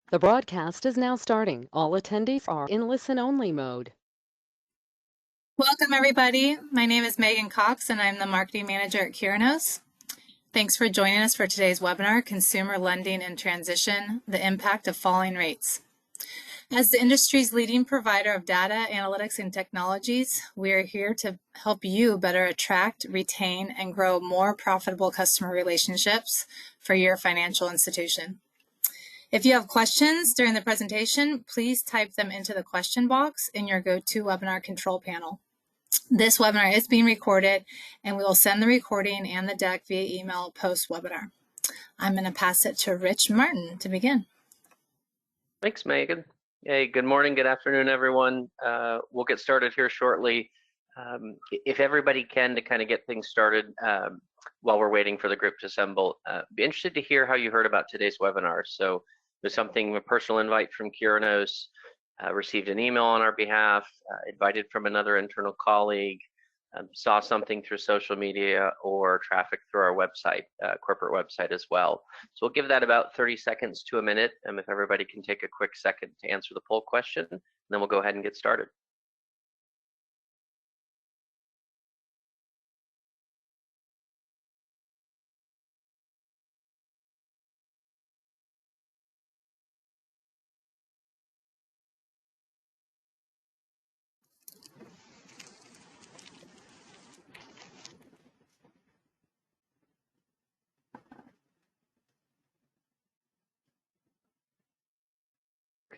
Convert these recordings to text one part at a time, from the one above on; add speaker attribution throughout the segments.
Speaker 1: The broadcast is now starting. All attendees are in listen-only mode.
Speaker 2: Welcome, everybody. My name is Megan Cox, and I'm the Marketing Manager at Curinos. Thanks for joining us for today's webinar, Consumer Lending in Transition, the Impact of Falling Rates. As the industry's leading provider of data, analytics, and technologies, we are here to help you better attract, retain, and grow more profitable customer relationships for your financial institution. If you have questions during the presentation, please type them into the question box in your GoToWebinar control panel. This webinar is being recorded, and we will send the recording and the deck via email post-webinar. I'm going to pass it to Rich Martin to begin.
Speaker 3: Thanks, Megan. Hey, good morning, good afternoon, everyone. We'll get started here shortly. If everybody can, to kind of get things started while we're waiting for the group to assemble, be interested to hear how you heard about today's webinar. So there's something, a personal invite from Curinos, received an email on our behalf, invited from another internal colleague, saw something through social media, or traffic through our website, corporate website as well. So we'll give that about 30 seconds to a minute, and if everybody can take a quick second to answer the poll question, then we'll go ahead and get started.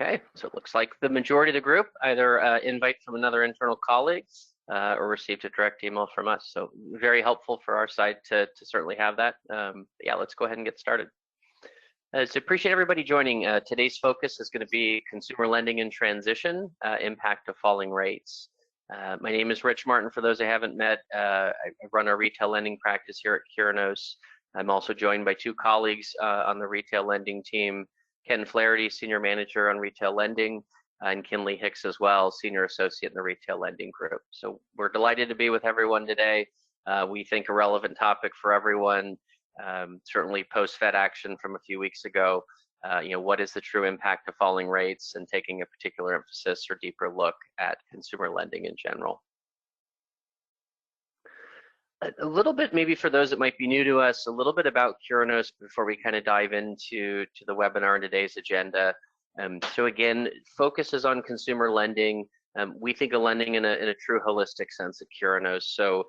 Speaker 3: Okay, so it looks like the majority of the group either invite from another internal colleague or received a direct email from us. So very helpful for our side to certainly have that. Yeah, let's go ahead and get started. So appreciate everybody joining. Today's focus is going to be consumer lending in transition, impact of falling rates. My name is Rich Martin. For those I haven't met, I run our retail lending practice here at Curinos. I'm also joined by two colleagues on the retail lending team, Ken Flaherty, Senior Manager on Retail Lending, and Kinley Hicks as well, Senior Associate in the Retail Lending Group. So we're delighted to be with everyone today. We think a relevant topic for everyone, certainly post-Fed action from a few weeks ago. What is the true impact of falling rates, and taking a particular emphasis or deeper look at consumer lending in general. A little bit, maybe for those that might be new to us, a little bit about Curinos before we kind of dive into the webinar and today's agenda. So again, focus is on consumer lending. We think of lending in a true holistic sense at Curinos. So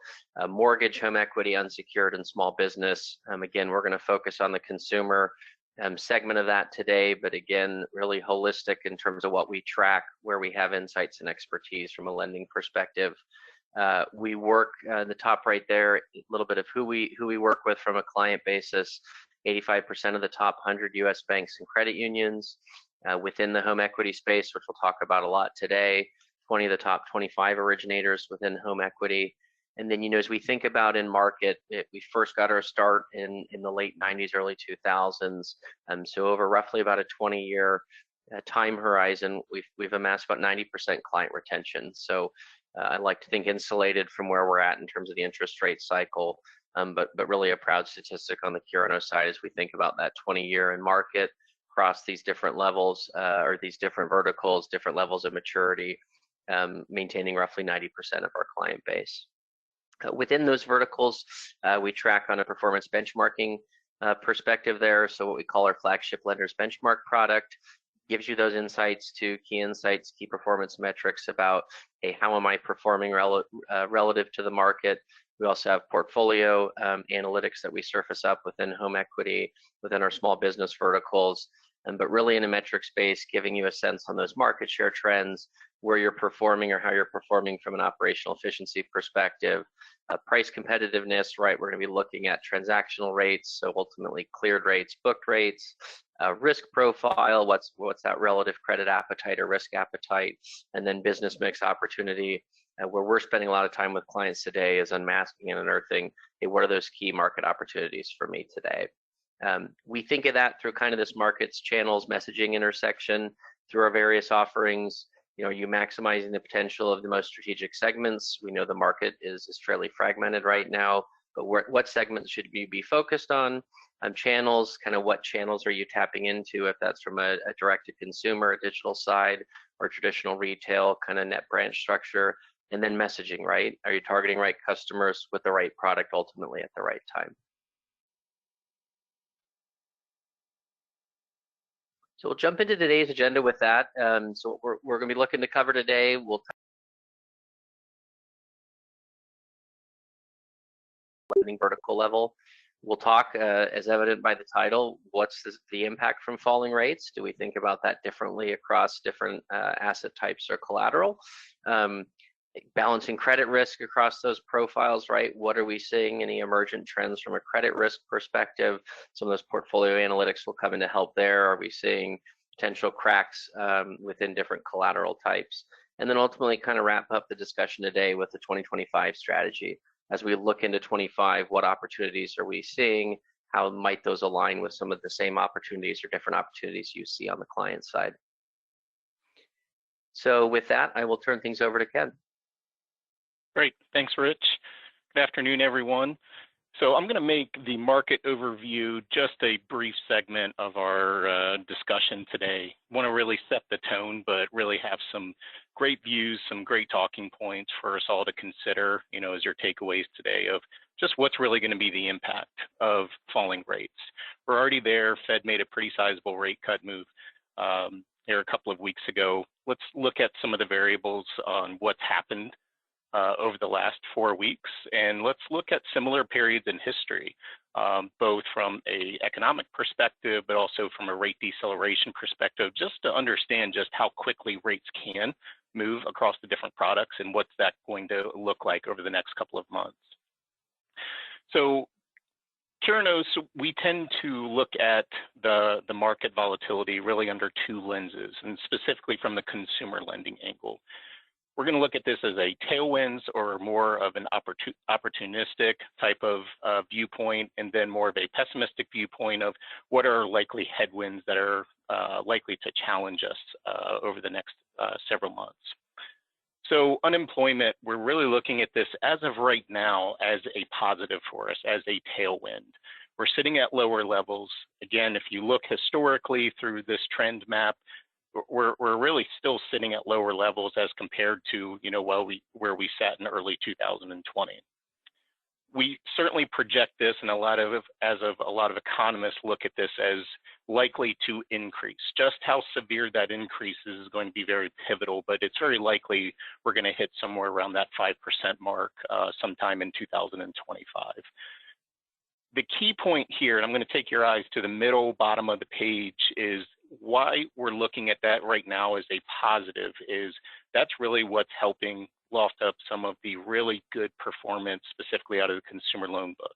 Speaker 3: mortgage, home equity, unsecured, and small business. Again, we're going to focus on the consumer segment of that today, but again, really holistic in terms of what we track, where we have insights and expertise from a lending perspective. We work the top right there, a little bit of who we work with from a client basis. 85% of the top 100 U.S. banks and credit unions. Within the home equity space, which we'll talk about a lot today, 20 of the top 25 originators within home equity. And then, as we think about in market, we first got our start in the late 90s, early 2000s. So over roughly about a 20-year time horizon, we've amassed about 90% client retention. So I like to think insulated from where we're at in terms of the interest rate cycle, but really a proud statistic on the Curinos side as we think about that 20-year in market across these different levels or these different verticals, different levels of maturity, maintaining roughly 90% of our client base. Within those verticals, we track on a performance benchmarking perspective there. So what we call our flagship lenders benchmark product gives you those insights, key performance metrics about, hey, how am I performing relative to the market? We also have portfolio analytics that we surface up within home equity, within our small business verticals, but really in a metric space, giving you a sense on those market share trends, where you're performing or how you're performing from an operational efficiency perspective. Price competitiveness, right? We're going to be looking at transactional rates, so ultimately cleared rates, booked rates, risk profile, what's that relative credit appetite or risk appetite, and then business mix opportunity. Where we're spending a lot of time with clients today is unmasking and unearthing, hey, what are those key market opportunities for me today? We think of that through kind of this markets, channels, messaging intersection through our various offerings. Are you maximizing the potential of the most strategic segments? We know the market is fairly fragmented right now, but what segments should we be focused on? channels, kind of what channels are you tapping into, if that's from a direct-to-consumer, a digital side, or traditional retail, kind of net branch structure, and then messaging, right? Are you targeting right customers with the right product ultimately at the right time? So we'll jump into today's agenda with that. So we're going to be looking to cover today. We'll vertical level. We'll talk, as evident by the title, what's the impact from falling rates? Do we think about that differently across different asset types or collateral? Balancing credit risk across those profiles, right? What are we seeing? Any emergent trends from a credit risk perspective? Some of those portfolio analytics will come in to help there. Are we seeing potential cracks within different collateral types? And then ultimately kind of wrap up the discussion today with the 2025 strategy. As we look into 25, what opportunities are we seeing? How might those align with some of the same opportunities or different opportunities you see on the client side? So with that, I will turn things over to Ken.
Speaker 4: Great, thanks, Rich. Good afternoon, everyone. So I'm going to make the market overview just a brief segment of our discussion today. I want to really set the tone, but really have some great views, some great talking points for us all to consider, as your takeaways today of just what's really going to be the impact of falling rates. We're already there. Fed made a pretty sizable rate cut move here a couple of weeks ago. Let's look at some of the variables on what's happened over the last 4 weeks, and let's look at similar periods in history, both from an economic perspective, but also from a rate deceleration perspective, just to understand just how quickly rates can move across the different products and what's that going to look like over the next couple of months. So Curinos, we tend to look at the market volatility really under two lenses, and specifically from the consumer lending angle. We're going to look at this as a tailwinds or more of an opportunistic type of viewpoint, and then more of a pessimistic viewpoint of what are likely headwinds that are likely to challenge us over the next several months. So unemployment, we're really looking at this as of right now as a positive for us, as a tailwind. We're sitting at lower levels. Again, if you look historically through this trend map, we're really still sitting at lower levels as compared to where we sat in early 2020. We certainly project this, and a lot of economists look at this as likely to increase. Just how severe that increase is going to be very pivotal, but it's very likely we're going to hit somewhere around that 5% mark sometime in 2025. The key point here, and I'm going to take your eyes to the middle bottom of the page, is why we're looking at that right now as a positive is that's really what's helping loft up some of the really good performance, specifically out of the consumer loan book.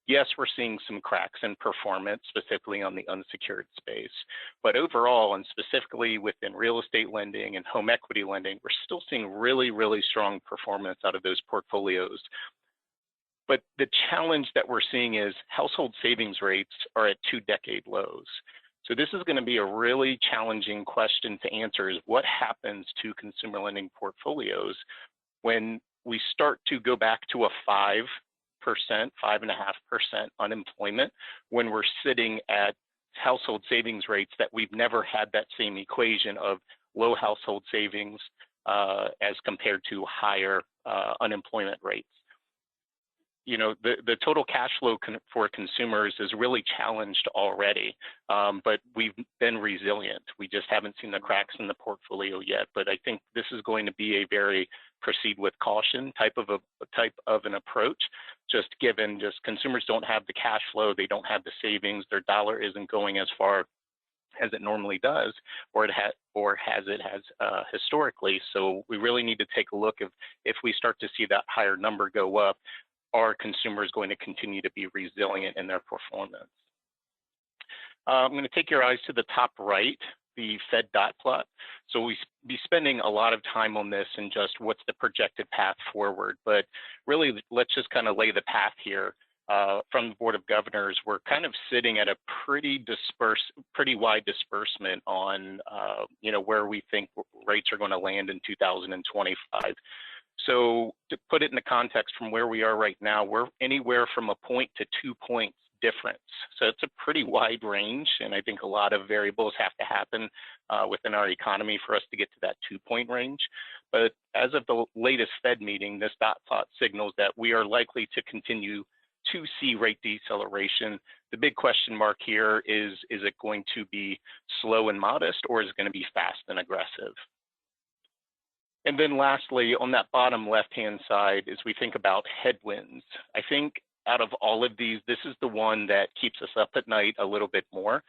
Speaker 4: Yes, we're seeing some cracks in performance, specifically on the unsecured space, but overall, and specifically within real estate lending and home equity lending, we're still seeing really, really strong performance out of those portfolios. But the challenge that we're seeing is household savings rates are at 2-decade lows. So this is going to be a really challenging question to answer, is what happens to consumer lending portfolios when we start to go back to a 5%, 5.5% unemployment, when we're sitting at household savings rates that we've never had that same equation of low household savings as compared to higher unemployment rates. The total cash flow for consumers is really challenged already, but we've been resilient. We just haven't seen the cracks in the portfolio yet. But I think this is going to be a very proceed with caution type of an approach, just given consumers don't have the cash flow, they don't have the savings, their dollar isn't going as far as it normally does, or has historically. So we really need to take a look if we start to see that higher number go up, are consumers going to continue to be resilient in their performance? I'm going to take your eyes to the top right, the Fed dot plot. So we be spending a lot of time on this and just what's the projected path forward. But really, let's just kind of lay the path here. From the Board of Governors, we're kind of sitting at a pretty wide disbursement on where we think rates are going to land in 2025. So to put it in the context from where we are right now, we're anywhere from a point to 2 points difference. So it's a pretty wide range, and I think a lot of variables have to happen within our economy for us to get to that 2-point range. But as of the latest Fed meeting, this dot plot signals that we are likely to continue to see rate deceleration. The big question mark here is it going to be slow and modest, or is it going to be fast and aggressive? And then lastly, on that bottom left-hand side, as we think about headwinds, I think out of all of these, this is the one that keeps us up at night a little bit more.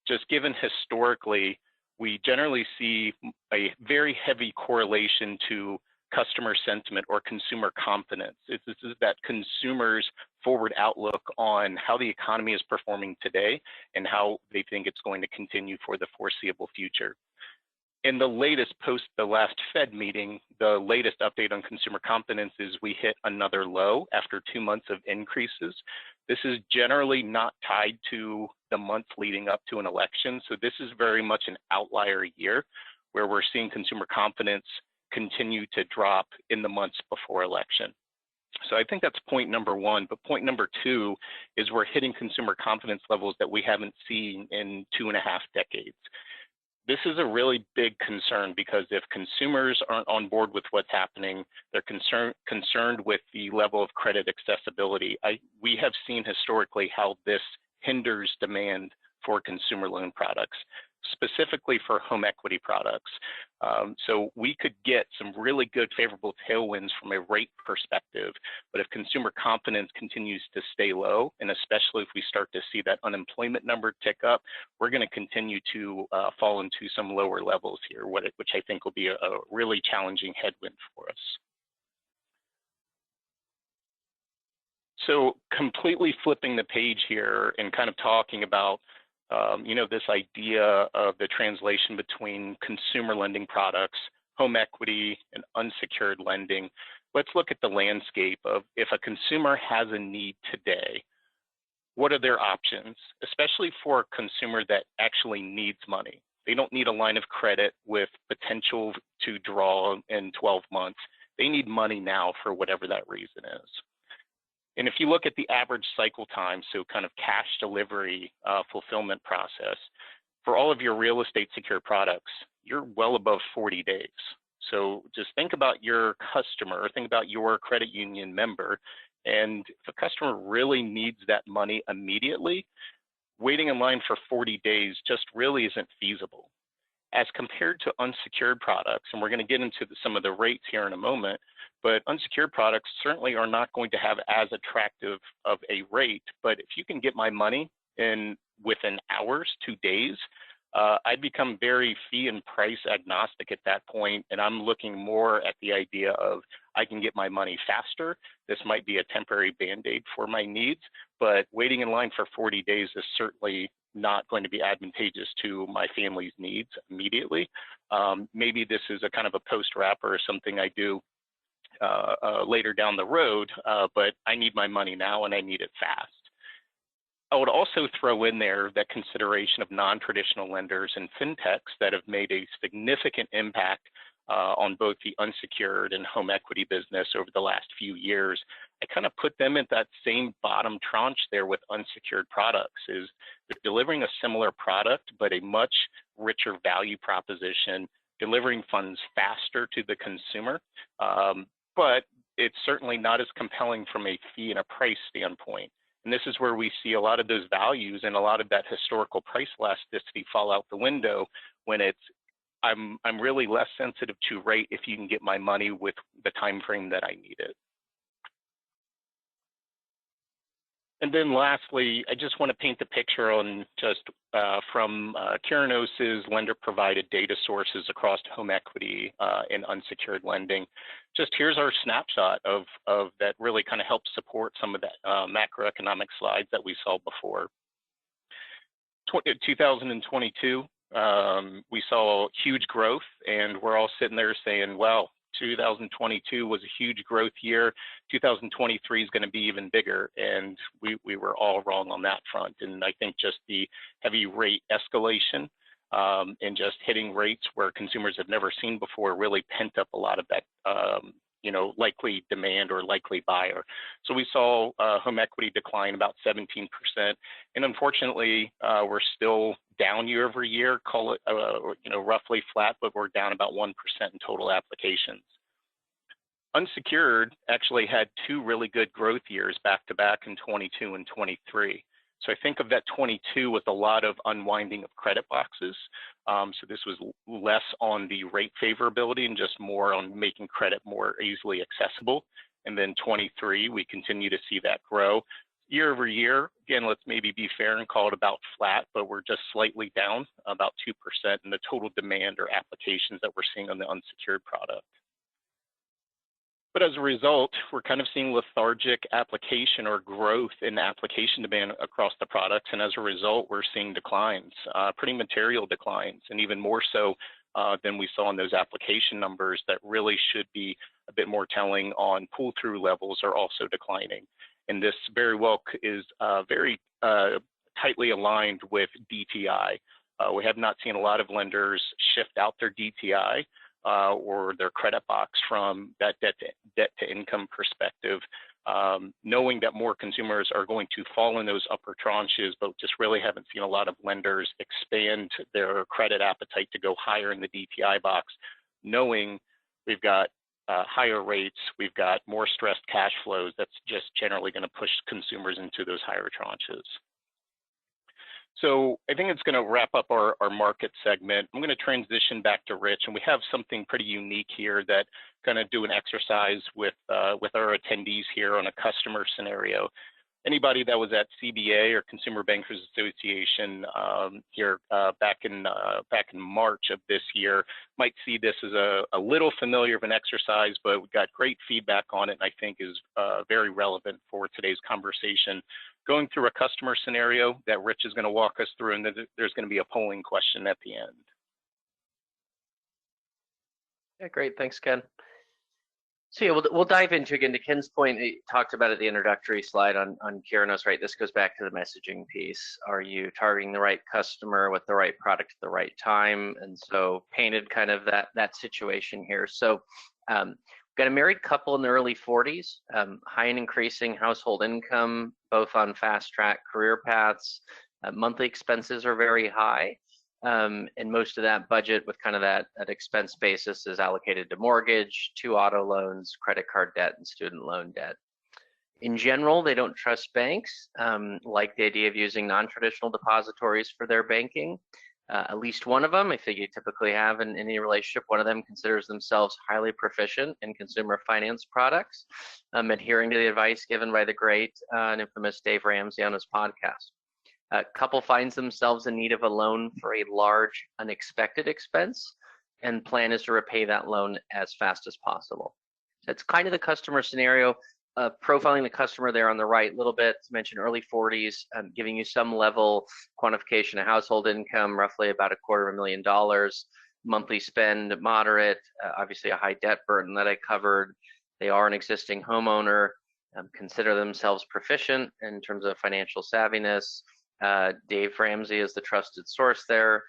Speaker 4: Just given historically, we generally see a very heavy correlation to customer sentiment or consumer confidence. This is that consumers' forward outlook on how the economy is performing today and how they think it's going to continue for the foreseeable future. In the latest post the last Fed meeting, the latest update on consumer confidence is we hit another low after 2 months of increases. This is generally not tied to the months leading up to an election. So this is very much an outlier year where we're seeing consumer confidence continue to drop in the months before election. So I think that's point number one. But point number two is we're hitting consumer confidence levels that we haven't seen in 2.5 decades. This is a really big concern because if consumers aren't on board with what's happening, they're concerned with the level of credit accessibility. We have seen historically how this hinders demand for consumer loan products, specifically for home equity products. So we could get some really good favorable tailwinds from a rate perspective, but if consumer confidence continues to stay low, and especially if we start to see that unemployment number tick up, we're going to continue to fall into some lower levels here, which I think will be a really challenging headwind for us. So completely flipping the page here and kind of talking about this idea of the translation between consumer lending products, home equity, and unsecured lending. Let's look at the landscape of if a consumer has a need today, what are their options, especially for a consumer that actually needs money. They don't need a line of credit with potential to draw in 12 months. They need money now for whatever that reason is. And if you look at the average cycle time, so kind of cash delivery fulfillment process, for all of your real estate secured products, you're well above 40 days. So just think about your customer, or think about your credit union member, and if a customer really needs that money immediately, waiting in line for 40 days just really isn't feasible. As compared to unsecured products, and we're going to get into some of the rates here in a moment, but unsecured products certainly are not going to have as attractive of a rate. But if you can get my money within hours, 2 days, I become very fee and price agnostic at that point, and I'm looking more at the idea of I can get my money faster. This might be a temporary Band-Aid for my needs, but waiting in line for 40 days is certainly not going to be advantageous to my family's needs immediately. Maybe this is a kind of a post-wrapper or something I do later down the road, but I need my money now and I need it fast. I would also throw in there that consideration of non-traditional lenders and fintechs that have made a significant impact on both the unsecured and home equity business over the last few years. I kind of put them at that same bottom tranche there with unsecured products. Is they're delivering a similar product, but a much richer value proposition, delivering funds faster to the consumer, but it's certainly not as compelling from a fee and a price standpoint. And this is where we see a lot of those values and a lot of that historical price elasticity fall out the window when it's I'm really less sensitive to rate if you can get my money with the time frame that I need it. And then lastly, I just want to paint the picture on just from Curinos' lender-provided data sources across home equity and unsecured lending. Just here's our snapshot of that really kind of helps support some of that macroeconomic slides that we saw before. 2022, we saw huge growth, and we're all sitting there saying, well, 2022 was a huge growth year. 2023 is going to be even bigger, and we were all wrong on that front. And I think just the heavy rate escalation and just hitting rates where consumers have never seen before really pent up a lot of that likely demand or likely buyer. So we saw home equity decline about 17%, and unfortunately, we're still down year over year. Call it roughly flat, but we're down about 1% in total applications. Unsecured actually had 2 really good growth years back to back in 22 and 23. So I think of that 22 with a lot of unwinding of credit boxes. So this was less on the rate favorability and just more on making credit more easily accessible. And then 23, we continue to see that grow. Year over year, again, let's maybe be fair and call it about flat, but we're just slightly down about 2% in the total demand or applications that we're seeing on the unsecured product. But as a result, we're kind of seeing lethargic application or growth in application demand across the products. And as a result, we're seeing declines, pretty material declines, and even more so than we saw in those application numbers that really should be a bit more telling on pull-through levels are also declining. And this very well is very tightly aligned with DTI. We have not seen a lot of lenders shift out their DTI or their credit box from that debt to income perspective, knowing that more consumers are going to fall in those upper tranches, but just really haven't seen a lot of lenders expand their credit appetite to go higher in the DTI box, knowing we've got higher rates, we've got more stressed cash flows. That's just generally going to push consumers into those higher tranches. So I think it's going to wrap up our market segment. I'm going to transition back to Rich, and we have something pretty unique here that kind of do an exercise with our attendees here on a customer scenario. Anybody that was at CBA or Consumer Bankers Association here back in March of this year might see this as a little familiar of an exercise, but we got great feedback on it, and I think is very relevant for today's conversation. Going through a customer scenario that Rich is going to walk us through, and there's going to be a polling question at the end.
Speaker 3: Yeah, great. Thanks, Ken. So yeah, we'll dive into, again, to Ken's point, he talked about at the introductory slide on Curinos, right? This goes back to the messaging piece. Are you targeting the right customer with the right product at the right time? And so painted kind of that situation here. So got a married couple in the early 40s, high and increasing household income, both on fast track career paths. Monthly expenses are very high. And most of that budget with kind of that expense basis is allocated to mortgage, 2 auto loans, credit card debt, and student loan debt. In general, they don't trust banks, like the idea of using non-traditional depositories for their banking. At least one of them, I think you typically have in any relationship, one of them considers themselves highly proficient in consumer finance products, adhering to the advice given by the great and infamous Dave Ramsey on his podcast. A couple finds themselves in need of a loan for a large unexpected expense, and plan is to repay that loan as fast as possible. That's kind of the customer scenario. Profiling the customer there on the right, a little bit, mentioned early 40s, giving you some level quantification of household income, roughly about $250,000, monthly spend moderate, obviously a high debt burden that I covered. They are an existing homeowner, consider themselves proficient in terms of financial savviness. Dave Ramsey is the trusted source there.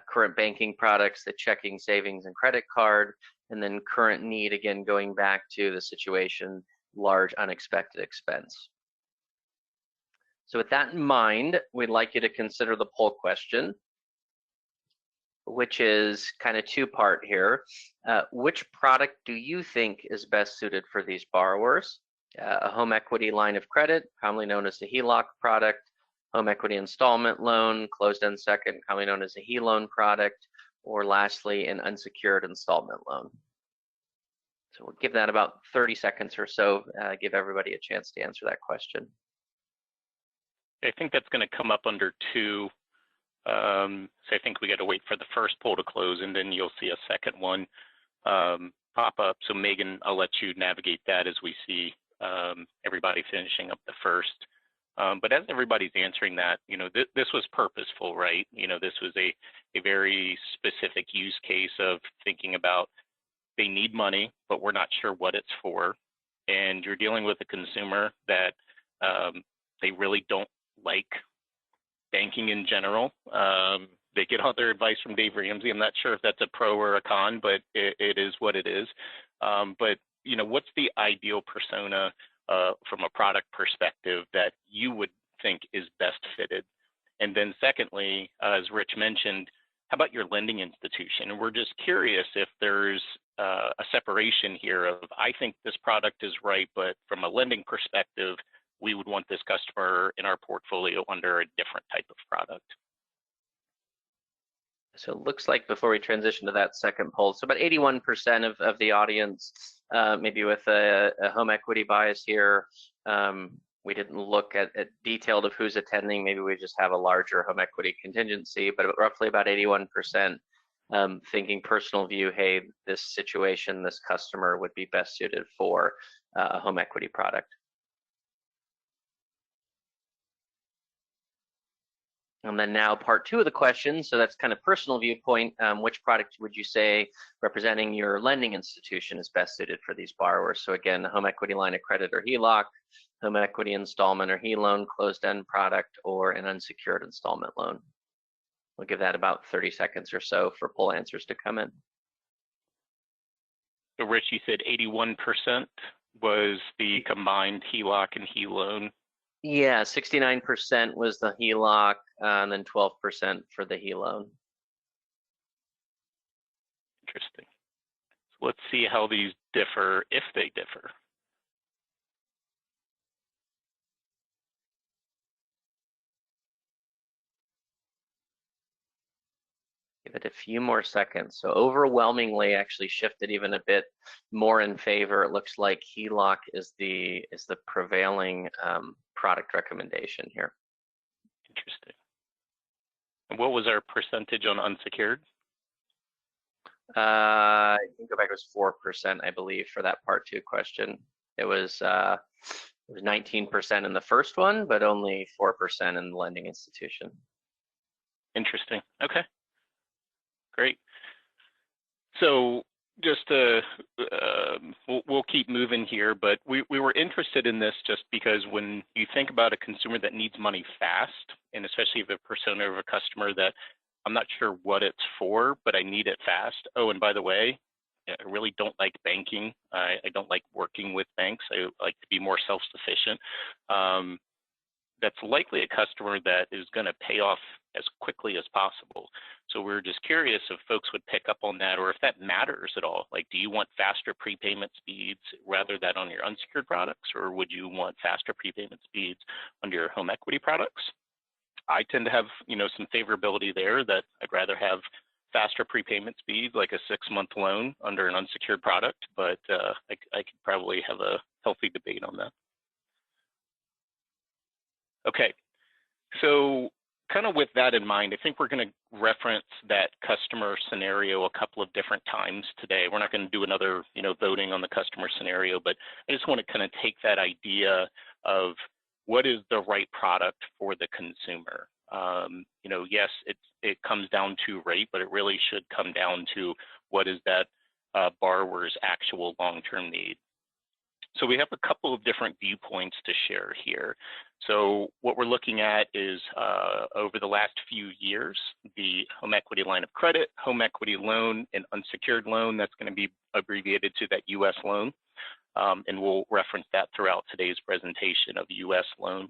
Speaker 3: Current banking products, the checking, savings, and credit card, and then current need, again, going back to the situation, large unexpected expense. So with that in mind, we'd like you to consider the poll question, which is kind of 2-part here. Which product do you think is best suited for these borrowers? A home equity line of credit, commonly known as the HELOC product, home equity installment loan, closed-end second, commonly known as a HELoan product, or lastly, an unsecured installment loan. So we'll give that about 30 seconds or so, give everybody a chance to answer that question.
Speaker 4: I think that's going to come up under 2. So I think we got to wait for the first poll to close, and then you'll see a second one pop up. So Megan, I'll let you navigate that as we see everybody finishing up the first. But as everybody's answering that, this was purposeful, right? This was a very specific use case of thinking about they need money, but we're not sure what it's for. And you're dealing with a consumer that they really don't like banking in general. They get all their advice from Dave Ramsey. I'm not sure if that's a pro or a con, but it is what it is. But what's the ideal persona from a product perspective that you would think is best fitted? And then secondly, as Rich mentioned, how about your lending institution? And we're just curious if there's a separation here of, I think this product is right, but from a lending perspective, we would want this customer in our portfolio under a different type of product.
Speaker 3: So it looks like before we transition to that second poll, so about 81% of the audience, maybe with a home equity bias here. We didn't look at detailed of who's attending. Maybe we just have a larger home equity contingency, but roughly about 81% thinking personal view, hey, this situation, this customer would be best suited for a home equity product. And then now part two of the question, so that's kind of personal viewpoint, which product would you say representing your lending institution is best suited for these borrowers? So again, a home equity line of credit or HELOC, home equity installment or HE-loan, closed-end product, or an unsecured installment loan. We'll give that about 30 seconds or so for poll answers to come in.
Speaker 4: So Rich, you said 81% was the combined HELOC and HE-loan.
Speaker 3: Yeah, 69% was the HELOC, and then 12% for the HE-loan.
Speaker 4: Interesting. So let's see how these differ, if they differ.
Speaker 3: Give it a few more seconds. So overwhelmingly actually shifted even a bit more in favor. It looks like HELOC is the prevailing product recommendation here.
Speaker 4: Interesting. And what was our percentage on unsecured?
Speaker 3: I think go back, it was 4%, I believe, for that part two question. It was 19% in the first one, but only 4% in the lending institution.
Speaker 4: Interesting. Okay. Great. So just we'll keep moving here, but we were interested in this just because when you think about a consumer that needs money fast, and especially if a persona of a customer that I'm not sure what it's for, but I need it fast. Oh, and by the way, I really don't like banking. I don't like working with banks. I like to be more self-sufficient. That's likely a customer that is going to pay off as quickly as possible. So we're just curious if folks would pick up on that, or if that matters at all. Like, do you want faster prepayment speeds rather than on your unsecured products, or would you want faster prepayment speeds on your home equity products? I tend to have, some favorability there, that I'd rather have faster prepayment speeds, like a 6-month loan under an unsecured product, but I could probably have a healthy debate on that. Okay, so kind of with that in mind, I think we're going to reference that customer scenario a couple of different times today. We're not going to do another, voting on the customer scenario, but I just want to kind of take that idea of what is the right product for the consumer. Yes, it comes down to rate, but it really should come down to what is that borrower's actual long-term need. So we have a couple of different viewpoints to share here. So what we're looking at is over the last few years, the home equity line of credit, home equity loan, and unsecured loan. That's going to be abbreviated to that U.S. loan. And we'll reference that throughout today's presentation of U.S. loan.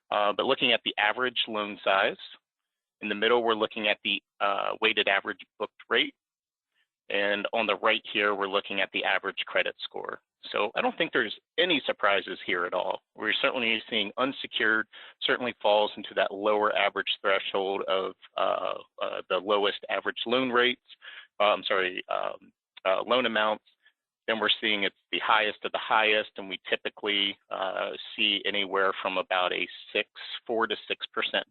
Speaker 4: But looking at the average loan size, in the middle, we're looking at the weighted average booked rate. And on the right here, we're looking at the average credit score. So I don't think there's any surprises here at all. We're certainly seeing unsecured certainly falls into that lower average threshold of the lowest average loan rates, loan amounts. Then we're seeing it's the highest of the highest, and we typically see anywhere from about a 4 to 6%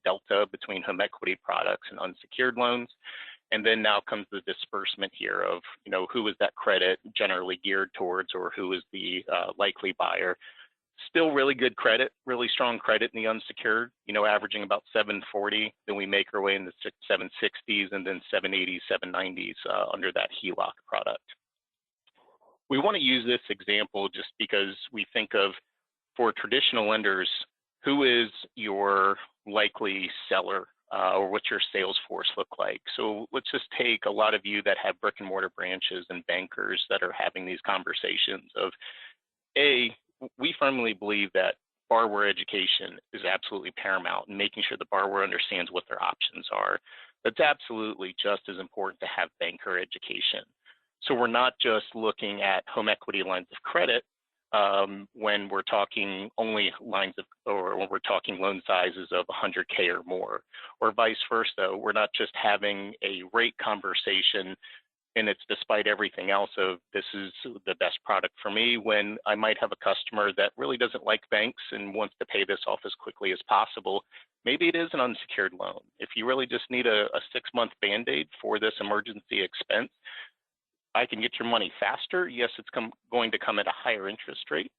Speaker 4: delta between home equity products and unsecured loans. And then now comes the disbursement here of, who is that credit generally geared towards, or who is the likely buyer. Still really good credit, really strong credit in the unsecured, averaging about 740. Then we make our way in the 760s and then 780s, 790s under that HELOC product. We want to use this example just because we think of, for traditional lenders, who is your likely seller or what's your sales force look like? So let's just take a lot of you that have brick and mortar branches and bankers that are having these conversations of, we firmly believe that borrower education is absolutely paramount and making sure the borrower understands what their options are. That's absolutely just as important to have banker education. So we're not just looking at home equity lines of credit when we're talking only lines of, or when we're talking loan sizes of 100K or more, or vice versa. We're not just having a rate conversation and it's despite everything else of this is the best product for me, when I might have a customer that really doesn't like banks and wants to pay this off as quickly as possible. Maybe it is an unsecured loan. If you really just need a 6-month Band-Aid for this emergency expense, I can get your money faster. Yes, it's going to come at a higher interest rate,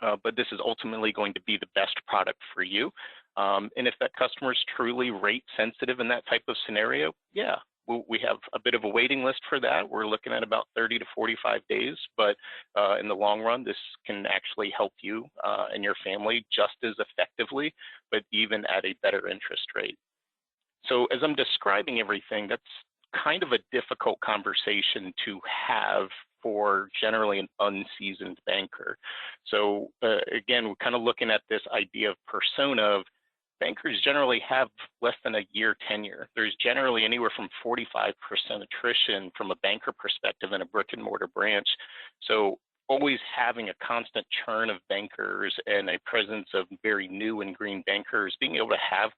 Speaker 4: but this is ultimately going to be the best product for you. And if that customer is truly rate sensitive in that type of scenario, yeah, we have a bit of a waiting list for that. We're looking at about 30 to 45 days, but in the long run, this can actually help you and your family just as effectively, but even at a better interest rate. So as I'm describing everything, that's kind of a difficult conversation to have for generally an unseasoned banker. So again, we're kind of looking at this idea of persona of bankers generally have less than a year tenure. There's generally anywhere from 45% attrition from a banker perspective in a brick and mortar branch. So always having a constant churn of bankers and a presence of very new and green bankers, being able to have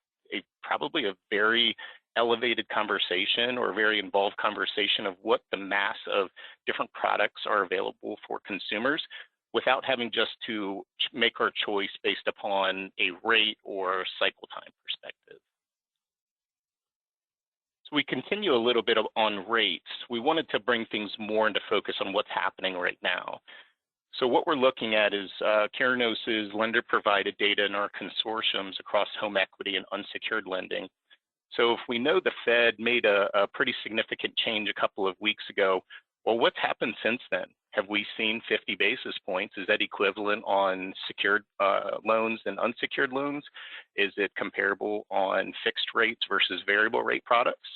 Speaker 4: probably a very elevated conversation or a very involved conversation of what the mass of different products are available for consumers without having just to make our choice based upon a rate or cycle time perspective. So we continue a little bit on rates. We wanted to bring things more into focus on what's happening right now. So what we're looking at is Curinos' lender-provided data in our consortiums across home equity and unsecured lending. So if we know the Fed made a pretty significant change a couple of weeks ago, well, what's happened since then? Have we seen 50 basis points? Is that equivalent on secured loans and unsecured loans? Is it comparable on fixed rates versus variable rate products?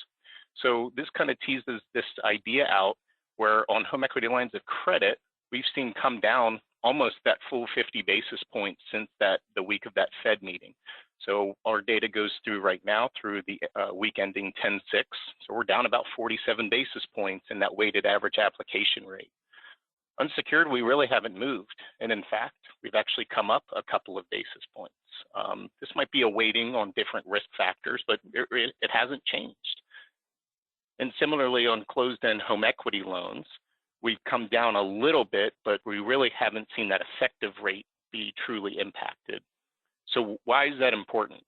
Speaker 4: So this kind of teases this idea out where on home equity lines of credit, we've seen come down almost that full 50 basis points since the week of that Fed meeting. So our data goes through right now through the week ending 10/6. So we're down about 47 basis points in that weighted average application rate. Unsecured, we really haven't moved. And in fact, we've actually come up a couple of basis points. This might be a weighting on different risk factors, but it hasn't changed. And similarly on closed-end home equity loans, we've come down a little bit, but we really haven't seen that effective rate be truly impacted. So why is that important?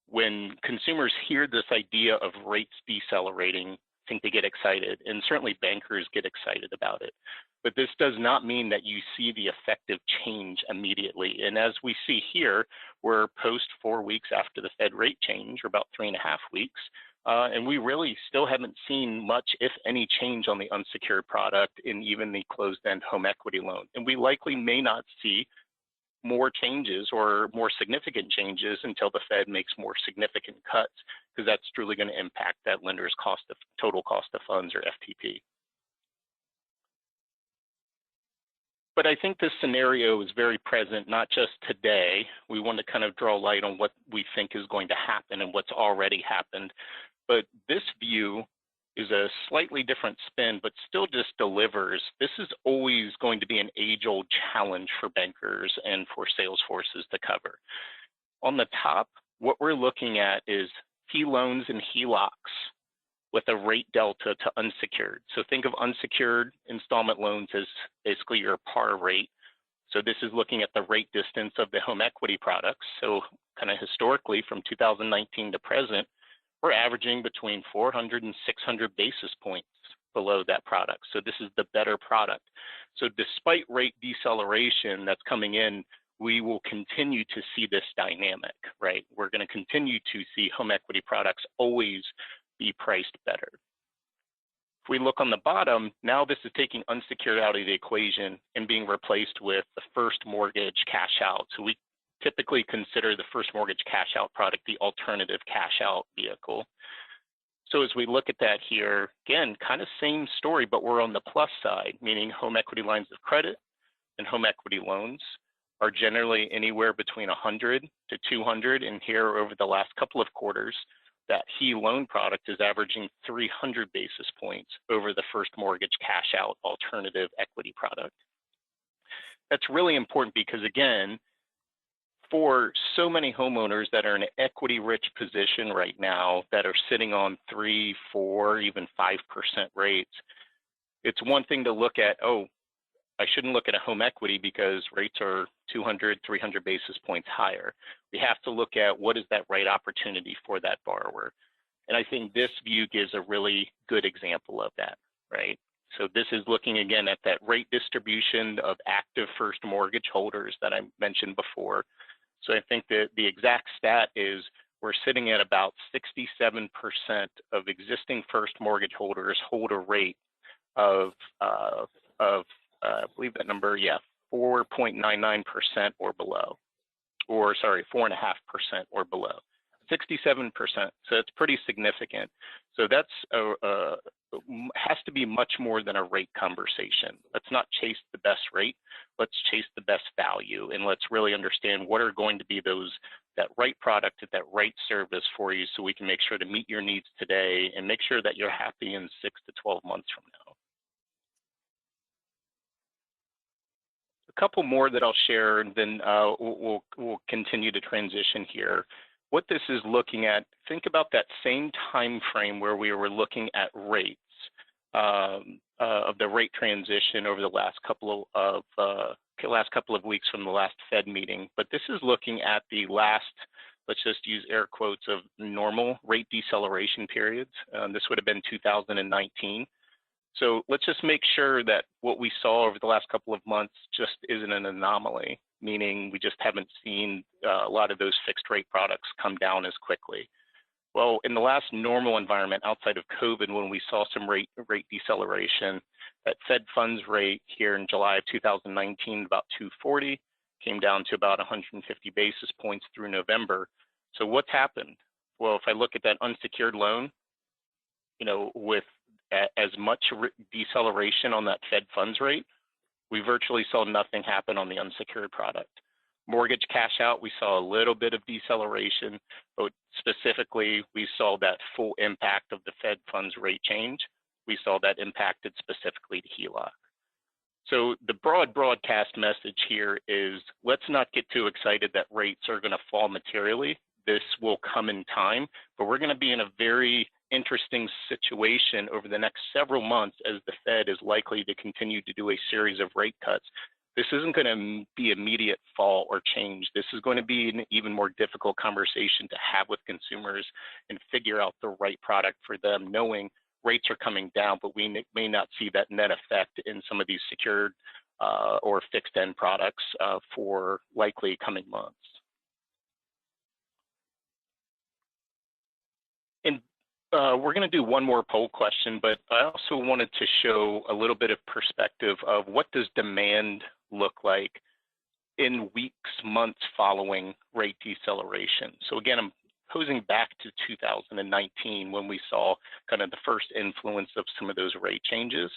Speaker 4: When consumers hear this idea of rates decelerating, I think they get excited, and certainly bankers get excited about it. But this does not mean that you see the effective change immediately. And as we see here, we're post 4 weeks after the Fed rate change, or about 3.5 weeks, and we really still haven't seen much, if any, change on the unsecured product in even the closed-end home equity loan. And we likely may not see more changes or more significant changes until the Fed makes more significant cuts, because that's truly going to impact that lender's total cost of funds, or FTP. But I think this scenario is very present, not just today. We want to kind of draw light on what we think is going to happen and what's already happened. But this view is a slightly different spin, but still just delivers. This is always going to be an age-old challenge for bankers and for sales forces to cover. On the top, what we're looking at is HE loans and HELOCs with a rate delta to unsecured. So think of unsecured installment loans as basically your par rate. So this is looking at the rate distance of the home equity products. So kind of historically from 2019 to present, we're averaging between 400 and 600 basis points below that product. So this is the better product. So despite rate deceleration that's coming in, we will continue to see this dynamic, right? We're going to continue to see home equity products always be priced better. If we look on the bottom, now this is taking unsecured out of the equation and being replaced with the first mortgage cash out. So we typically consider the first mortgage cash out product the alternative cash out vehicle. So as we look at that here, again, kind of same story, but we're on the plus side, meaning home equity lines of credit and home equity loans are generally anywhere between 100 to 200. And here over the last couple of quarters, that HE loan product is averaging 300 basis points over the first mortgage cash out alternative equity product. That's really important because, again, for so many homeowners that are in an equity-rich position right now that are sitting on 3, 4, even 5% rates, it's one thing to look at, oh, I shouldn't look at a home equity because rates are 200, 300 basis points higher. We have to look at what is that right opportunity for that borrower. And I think this view gives a really good example of that, right? So this is looking again at that rate distribution of active first mortgage holders that I mentioned before. So I think that the exact stat is we're sitting at about 67% of existing first mortgage holders hold a rate of I believe that number, yeah, 4.99% or below, or sorry, 4.5% or below. 67%, so it's pretty significant. So that's has to be much more than a rate conversation. Let's not chase the best rate, let's chase the best value, and let's really understand what are going to be that right product at that right service for you so we can make sure to meet your needs today and make sure that you're happy in 6 to 12 months from now. A couple more that I'll share, and then we'll continue to transition here. What this is looking at, think about that same time frame where we were looking at rates of the rate transition over the last couple of weeks from the last Fed meeting. But this is looking at the last, let's just use air quotes, of normal rate deceleration periods. This would have been 2019. So let's just make sure that what we saw over the last couple of months just isn't an anomaly, meaning we just haven't seen a lot of those fixed rate products come down as quickly. Well, in the last normal environment outside of COVID, when we saw some rate deceleration, that Fed funds rate here in July of 2019, about 240, came down to about 150 basis points through November. So what's happened? Well, if I look at that unsecured loan, you know, with as much deceleration on that Fed funds rate, we virtually saw nothing happen on the unsecured product. Mortgage cash out, we saw a little bit of deceleration, but specifically, we saw that full impact of the Fed funds rate change. We saw that impacted specifically to HELOC. So the broadcast message here is, let's not get too excited that rates are going to fall materially. This will come in time, but we're going to be in a very interesting situation over the next several months as the Fed is likely to continue to do a series of rate cuts. This isn't going to be immediate fall or change. This is going to be an even more difficult conversation to have with consumers and figure out the right product for them, knowing rates are coming down, but we may not see that net effect in some of these secured or fixed end products for likely coming months. And we're going to do one more poll question, but I also wanted to show a little bit of perspective of what does demand look like in weeks, months following rate deceleration. So again, I'm posing back to 2019 when we saw kind of the first influence of some of those rate changes.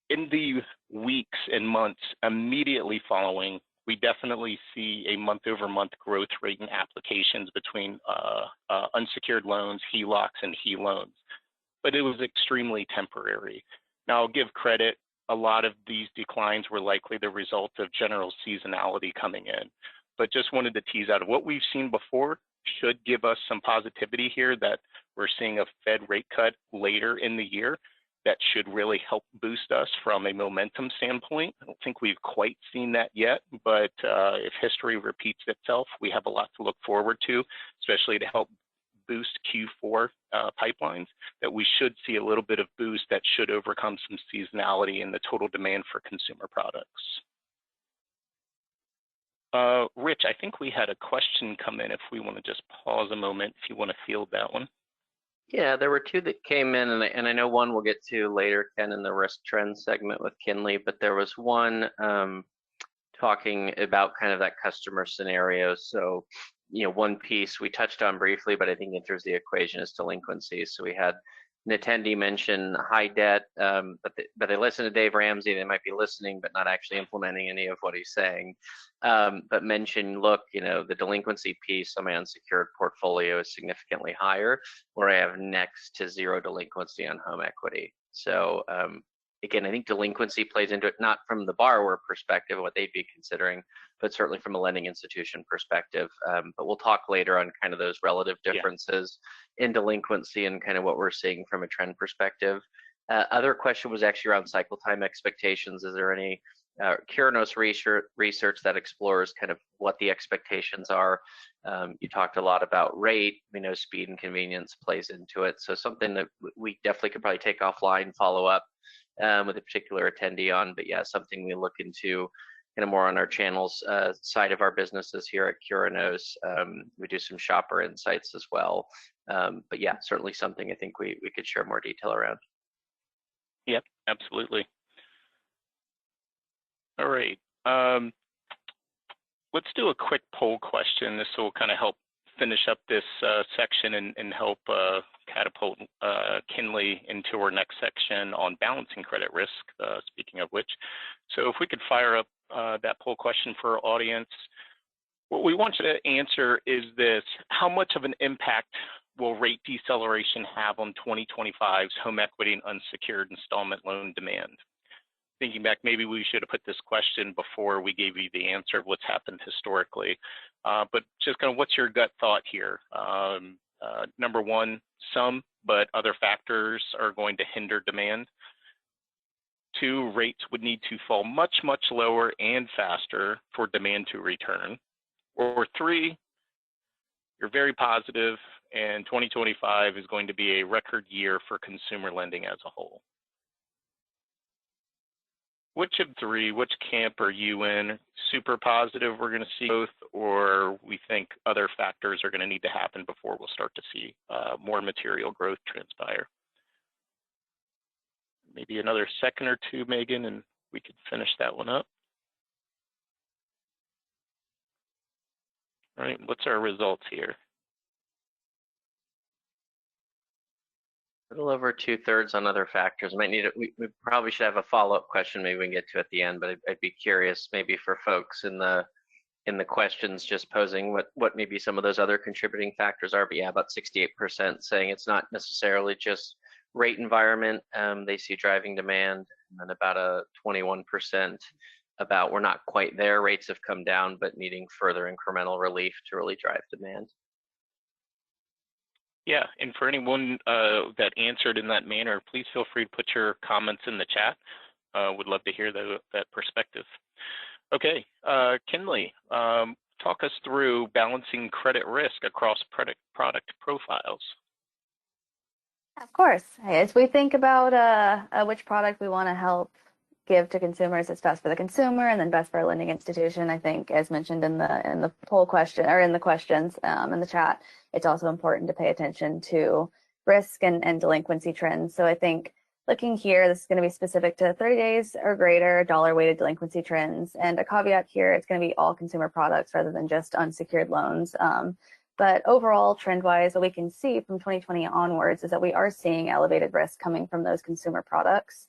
Speaker 4: In the weeks and months immediately following, we definitely see a month-over-month growth rate in applications between unsecured loans, HELOCs, and HE loans. But it was extremely temporary. Now, I'll give credit. A lot of these declines were likely the result of general seasonality coming in. But just wanted to tease out of what we've seen before should give us some positivity here that we're seeing a Fed rate cut later in the year. That should really help boost us from a momentum standpoint. I don't think we've quite seen that yet, but if history repeats itself, we have a lot to look forward to, especially to help boost Q4 pipelines, that we should see a little bit of boost that should overcome some seasonality in the total demand for consumer products. Rich, I think we had a question come in if we want to just pause a moment, if you want to field that one.
Speaker 3: Yeah, there were two that came in, and I know one we'll get to later, Ken, in the risk trend segment with Kinley, but there was one talking about kind of that customer scenario. So, one piece we touched on briefly, but I think enters the equation is delinquency. So we had an attendee mention high debt, but they listen to Dave Ramsey. They might be listening, but not actually implementing any of what he's saying. But mention, look, the delinquency piece on my unsecured portfolio is significantly higher, where I have next to zero delinquency on home equity. So again, I think delinquency plays into it, not from the borrower perspective, what they'd be considering, but certainly from a lending institution perspective. But we'll talk later on kind of those relative differences in delinquency and kind of what we're seeing from a trend perspective. Other question was actually around cycle time expectations. Is there any Curinos research that explores kind of what the expectations are? You talked a lot about rate. We know speed and convenience plays into it. So something that we definitely could probably take offline, follow up with a particular attendee on, but yeah, something we look into kind of more on our channels side of our businesses here at Curinos. We do some shopper insights as well, but yeah, certainly something I think we could share more detail around.
Speaker 4: Yep, absolutely. All right, let's do a quick poll question. This will kind of help finish up this section and help catapult Kinley into our next section on balancing credit risk, speaking of which. So if we could fire up that poll question for our audience. What we want you to answer is this: how much of an impact will rate deceleration have on 2025's home equity and unsecured installment loan demand? Thinking back, maybe we should have put this question before we gave you the answer of what's happened historically. But just kind of what's your gut thought here? Number one, some, but other factors are going to hinder demand. 2, rates would need to fall much, much lower and faster for demand to return. Or 3, you're very positive and 2025 is going to be a record year for consumer lending as a whole. Which of 3, which camp are you in? Super positive we're going to see both, or we think other factors are going to need to happen before we'll start to see more material growth transpire? Maybe another second or two, Megan, and we could finish that one up. All right, what's our results here?
Speaker 3: A little over 2/3 on other factors. Might need it. We probably should have a follow-up question. Maybe we can get to at the end. But I'd be curious, maybe for folks in the questions, just posing what maybe some of those other contributing factors are. But yeah, about 68% saying it's not necessarily just rate environment. They see driving demand, and then about a 21% about we're not quite there. Rates have come down, but needing further incremental relief to really drive demand.
Speaker 4: Yeah, and for anyone that answered in that manner, please feel free to put your comments in the chat. Would love to hear that perspective. Okay, Kinley, talk us through balancing credit risk across product profiles.
Speaker 5: Of course. As we think about which product we want to help give to consumers, it's best for the consumer and then best for a lending institution. I think, as mentioned in the poll question or in the questions in the chat, it's also important to pay attention to risk and delinquency trends. So I think looking here, this is going to be specific to 30 days or greater dollar-weighted delinquency trends. And a caveat here, it's going to be all consumer products rather than just unsecured loans. But overall, trend-wise, what we can see from 2020 onwards is that we are seeing elevated risk coming from those consumer products.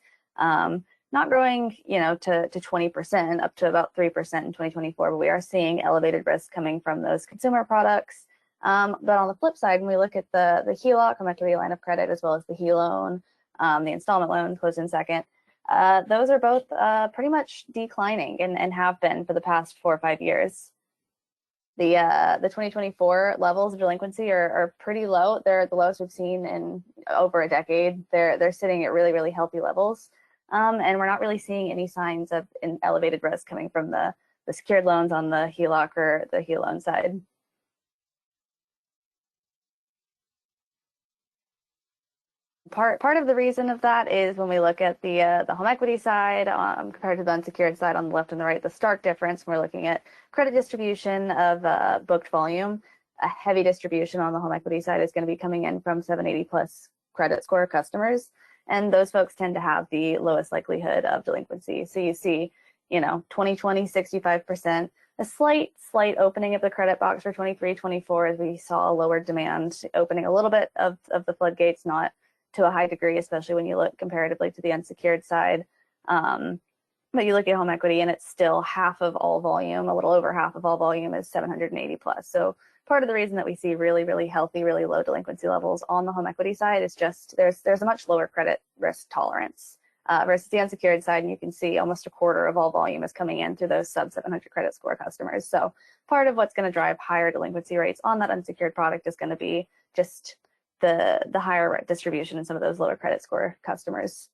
Speaker 5: Not growing, to 20%, up to about 3% in 2024, but we are seeing elevated risk coming from those consumer products. But on the flip side, when we look at the HELOC, home equity line of credit, as well as the HELoan, the installment loan, closed-in second, those are both pretty much declining and have been for the past 4 or 5 years. The 2024 levels of delinquency are pretty low. They're the lowest we've seen in over a decade. They're sitting at really, really healthy levels. And we're not really seeing any signs of an elevated risk coming from the secured loans on the HELOC or the HELoan side. Part of the reason of that is when we look at the home equity side compared to the unsecured side on the left and the right, the stark difference when we're looking at credit distribution of booked volume. A heavy distribution on the home equity side is going to be coming in from 780 plus credit score customers. And those folks tend to have the lowest likelihood of delinquency. So you see, 2020, 65%. A slight opening of the credit box for 23, 24 as we saw a lower demand, opening a little bit of the floodgates, not to a high degree, especially when you look comparatively to the unsecured side. But you look at home equity and it's still half of all volume, a little over half of all volume is 780 plus. So part of the reason that we see really, really healthy, really low delinquency levels on the home equity side is just there's a much lower credit risk tolerance versus the unsecured side. And you can see almost a quarter of all volume is coming in through those sub 700 credit score customers. So part of what's going to drive higher delinquency rates on that unsecured product is going to be just the higher distribution in some of those lower credit score customers.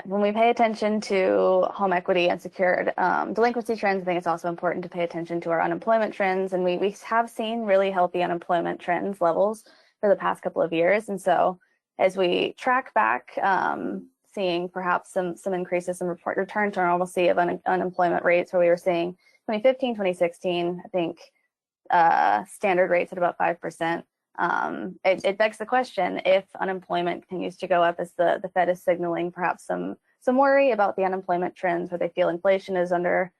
Speaker 5: When we pay attention to home equity and secured delinquency trends, I think it's also important to pay attention to our unemployment trends. And we have seen really healthy unemployment trends levels for the past couple of years. And so as we track back, seeing perhaps some increases in return to normalcy of unemployment rates, where we were seeing 2015, 2016, I think standard rates at about 5%. It begs the question, if unemployment continues to go up as the Fed is signaling perhaps some worry about the unemployment trends, where they feel inflation is under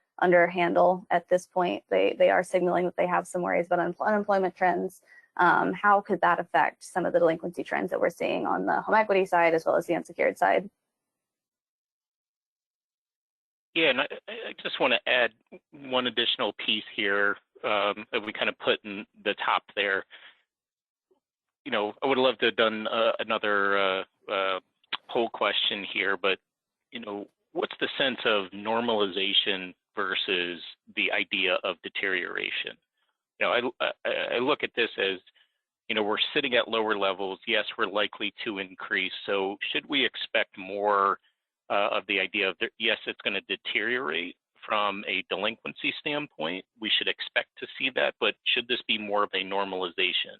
Speaker 5: handle at this point, they are signaling that they have some worries about unemployment trends. How could that affect some of the delinquency trends that we're seeing on the home equity side as well as the unsecured side?
Speaker 4: Yeah, and I just want to add one additional piece here that we kind of put in the top there. I would love to have done another poll question here, but what's the sense of normalization versus the idea of deterioration? I look at this as, we're sitting at lower levels. Yes, we're likely to increase. So should we expect more of the idea of, yes, it's going to deteriorate from a delinquency standpoint? We should expect to see that, but should this be more of a normalization?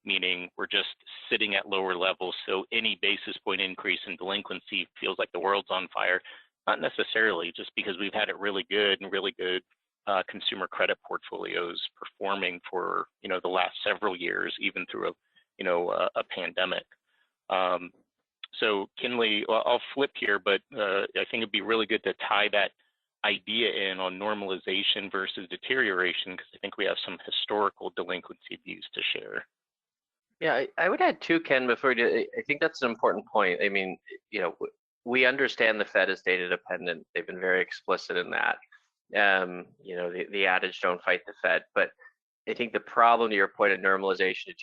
Speaker 4: Meaning we're just sitting at lower levels, so any basis point increase in delinquency feels like the world's on fire. Not necessarily, just because we've had it really good consumer credit portfolios performing for the last several years, even through a pandemic. So Kinley, I'll flip here, but I think it'd be really good to tie that idea in on normalization versus deterioration, because I think we have some historical delinquency views to share.
Speaker 3: Yeah, I would add too, Ken, before we do, I think that's an important point. I mean, we understand the Fed is data dependent. They've been very explicit in that. The adage, don't fight the Fed. But I think the problem, to your point of normalization,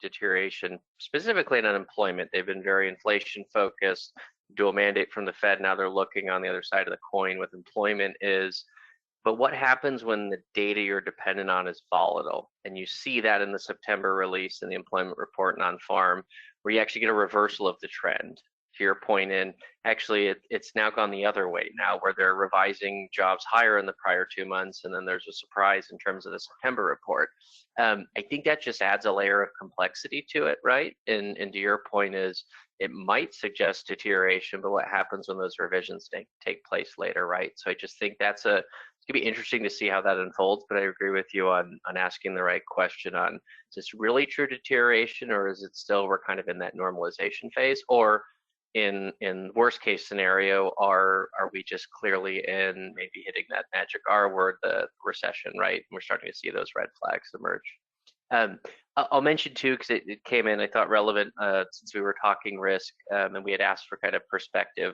Speaker 3: deterioration, specifically in unemployment, they've been very inflation focused, dual mandate from the Fed. Now they're looking on the other side of the coin with employment but what happens when the data you're dependent on is volatile? And you see that in the September release in the employment report non-farm, where you actually get a reversal of the trend. To your point, and actually it's now gone the other way now, where they're revising jobs higher in the prior 2 months, and then there's a surprise in terms of the September report. I think that just adds a layer of complexity to it, right? And to your point is, it might suggest deterioration, but what happens when those revisions take place later, right? So I just think it's going to be interesting to see how that unfolds, but I agree with you on asking the right question on, is this really true deterioration, or is it still we're kind of in that normalization phase? Or in worst case scenario, are we just clearly in maybe hitting that magic R word, the recession, right? And we're starting to see those red flags emerge. I'll mention too, because it came in, I thought, relevant since we were talking risk, and we had asked for kind of perspective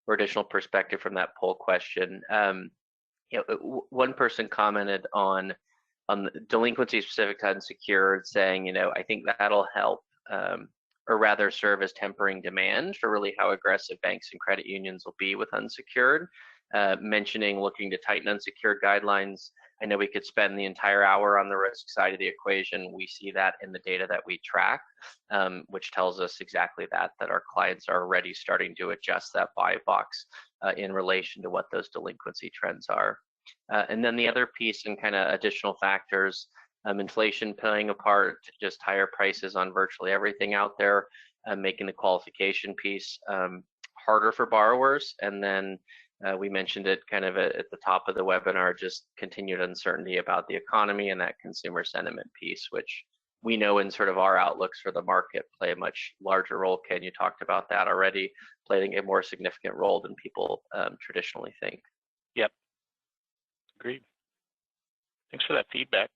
Speaker 3: or additional perspective from that poll question. One person commented on the delinquency specific to unsecured, saying, I think that'll help, or rather serve as tempering demand for really how aggressive banks and credit unions will be with unsecured, mentioning looking to tighten unsecured guidelines. I know we could spend the entire hour on the risk side of the equation. We see that in the data that we track, which tells us exactly that our clients are already starting to adjust that buy box in relation to what those delinquency trends are. And then the other piece and kind of additional factors, inflation playing a part, just higher prices on virtually everything out there, making the qualification piece harder for borrowers. And then we mentioned it kind of at the top of the webinar, just continued uncertainty about the economy and that consumer sentiment piece, which we know in sort of our outlooks for the market play a much larger role. Ken, you talked about that already, playing a more significant role than people traditionally think.
Speaker 4: Yep, agreed. Thanks for that feedback.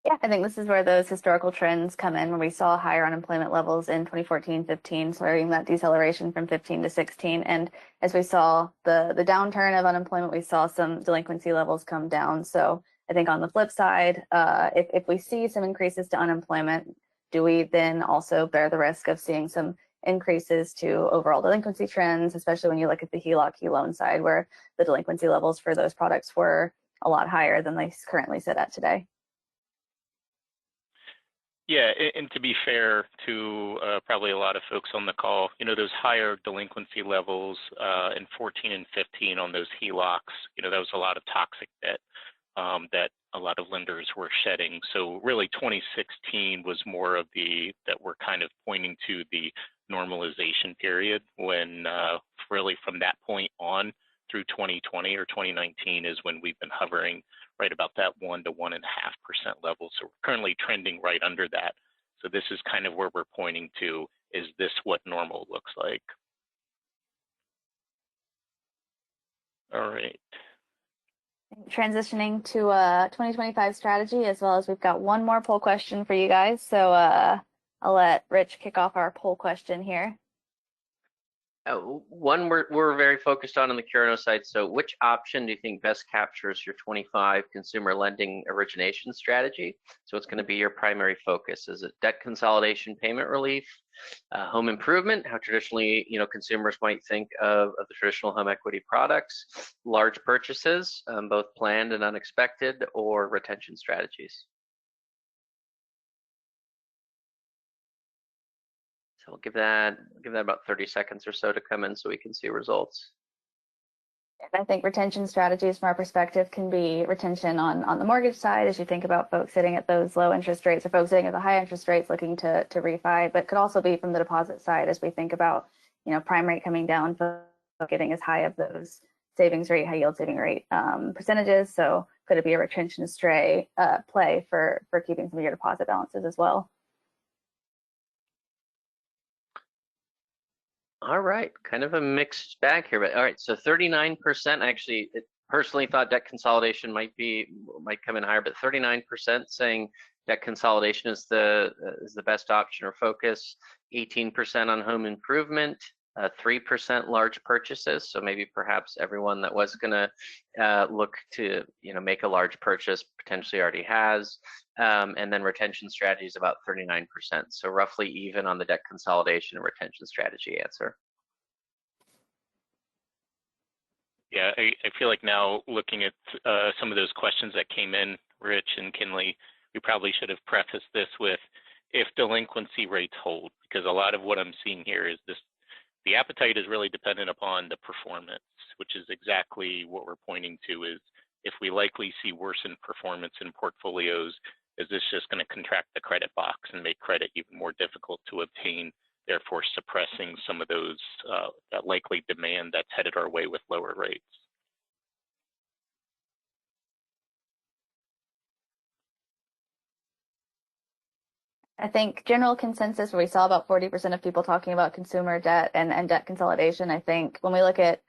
Speaker 5: Yeah, I think this is where those historical trends come in, where we saw higher unemployment levels in 2014, 15, starting that deceleration from 15 to 16. And as we saw the downturn of unemployment, we saw some delinquency levels come down. So I think on the flip side, if we see some increases to unemployment, do we then also bear the risk of seeing some increases to overall delinquency trends, especially when you look at the HELOC, HELoan side, where the delinquency levels for those products were a lot higher than they currently sit at today?
Speaker 4: Yeah, and to be fair to probably a lot of folks on the call, you know, those higher delinquency levels in 14 and 15 on those HELOCs, you know, that was a lot of toxic debt that a lot of lenders were shedding. So really 2016 was more of that we're kind of pointing to the normalization period when really from that point on through 2020 or 2019 is when we've been hovering right about that 1 to 1.5% level. So we're currently trending right under that. So this is kind of where we're pointing to, is this what normal looks like? All right.
Speaker 5: Transitioning to 2025 strategy, as well as we've got one more poll question for you guys. So I'll let Rich kick off our poll question here.
Speaker 3: One we're very focused on the Curinos side. So which option do you think best captures your 25 consumer lending origination strategy? So it's going to be your primary focus. Is it debt consolidation, payment relief, home improvement, how traditionally, you know, consumers might think of the traditional home equity products, large purchases, both planned and unexpected, or retention strategies? So we'll give that about 30 seconds or so to come in so we can see results.
Speaker 5: And I think retention strategies from our perspective can be retention on the mortgage side, as you think about folks sitting at those low interest rates or folks sitting at the high interest rates looking to refi, but could also be from the deposit side as we think about, you know, prime rate coming down, getting as high of those savings rate, high yield saving rate percentages. So could it be a retention play for keeping some of your deposit balances as well?
Speaker 3: All right, kind of a mixed bag here, but all right. So 39%, actually, personally thought debt consolidation might come in higher, but 39% saying debt consolidation is the best option or focus. 18% on home improvement, 3% large purchases. So maybe perhaps everyone that was going to look to, you know, make a large purchase potentially already has. And then retention strategy is about 39%. So roughly even on the debt consolidation and retention strategy answer.
Speaker 4: Yeah, I feel like now looking at some of those questions that came in, Rich and Kinley, we probably should have prefaced this with if delinquency rates hold, because a lot of what I'm seeing here is the appetite is really dependent upon the performance, which is exactly what we're pointing to, is if we likely see worsened performance in portfolios, is this just going to contract the credit box and make credit even more difficult to obtain, therefore suppressing some of those that likely demand that's headed our way with lower rates?
Speaker 5: I think general consensus where we saw about 40% of people talking about consumer debt and debt consolidation. I think when we look at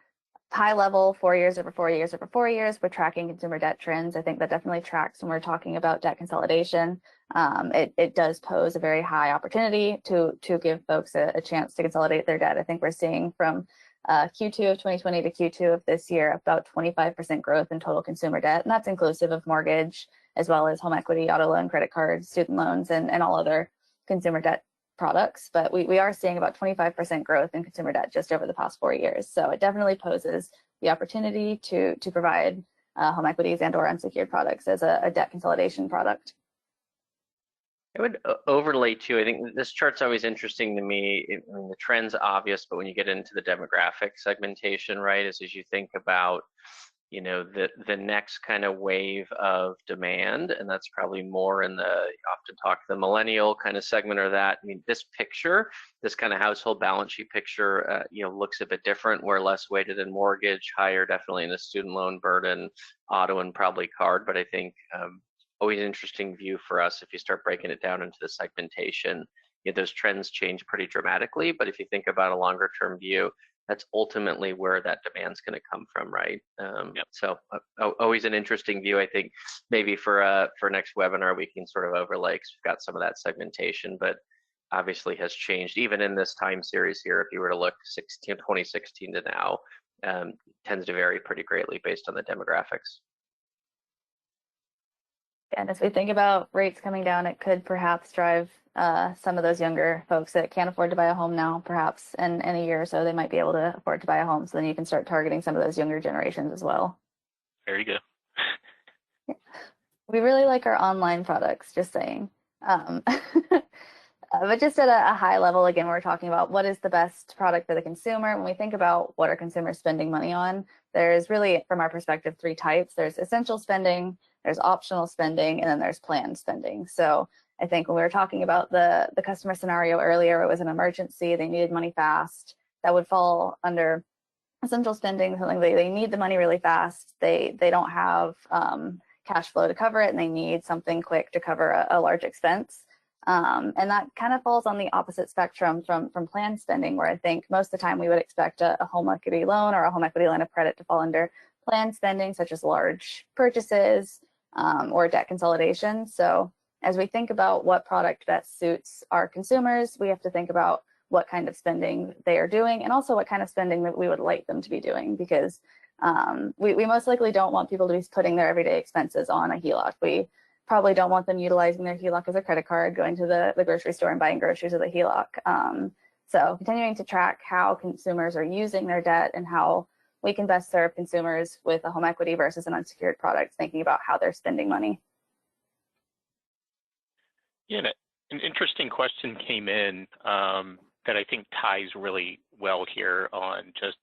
Speaker 5: high level 4 years over 4 years over 4 years, we're tracking consumer debt trends. I think that definitely tracks when we're talking about debt consolidation. It does pose a very high opportunity to give folks a chance to consolidate their debt. I think we're seeing from Q2 of 2020 to Q2 of this year about 25% growth in total consumer debt, and that's inclusive of mortgage as well as home equity, auto loan, credit cards, student loans, and all other consumer debt products. But we are seeing about 25% growth in consumer debt just over the past 4 years. So it definitely poses the opportunity to provide home equities and or unsecured products as a debt consolidation product.
Speaker 3: I would overlay too. I think this chart's always interesting to me. I mean, the trend's obvious, but when you get into the demographic segmentation, right, as you think about the next kind of wave of demand, and that's probably more in the often talk the millennial kind of segment or that. I mean, this picture, this kind of household balance sheet picture, looks a bit different. We're less weighted in mortgage, higher definitely in the student loan burden, auto, and probably card. But I think always an interesting view for us if you start breaking it down into the segmentation. Those trends change pretty dramatically, but if you think about a longer term view, that's ultimately where that demand's going to come from, right?
Speaker 4: Yep.
Speaker 3: So always an interesting view. I think maybe for next webinar we can sort of overlay, because we've got some of that segmentation, but obviously has changed even in this time series here. If you were to look 2016 to now, tends to vary pretty greatly based on the demographics.
Speaker 5: And as we think about rates coming down, it could perhaps drive some of those younger folks that can't afford to buy a home now, perhaps in a year or so, they might be able to afford to buy a home. So then you can start targeting some of those younger generations as well.
Speaker 4: There you go.
Speaker 5: Yeah. We really like our online products, just saying. But just at a high level, again, we're talking about what is the best product for the consumer. When we think about what are consumers spending money on, there's really, from our perspective, 3 types. There's essential spending, there's optional spending, and then there's planned spending. So I think when we were talking about the customer scenario earlier, it was an emergency, they needed money fast, that would fall under essential spending, something they need the money really fast, they don't have cash flow to cover it, and they need something quick to cover a large expense. And that kind of falls on the opposite spectrum from planned spending, where I think most of the time we would expect a home equity loan or a home equity line of credit to fall under planned spending, such as large purchases or debt consolidation. So as we think about what product best suits our consumers, we have to think about what kind of spending they are doing, and also what kind of spending that we would like them to be doing, because we most likely don't want people to be putting their everyday expenses on a HELOC. We probably don't want them utilizing their HELOC as a credit card, going to the grocery store and buying groceries with a HELOC. So continuing to track how consumers are using their debt and how we can best serve consumers with a home equity versus an unsecured product, thinking about how they're spending money.
Speaker 4: Yeah, an interesting question came in that I think ties really well here on just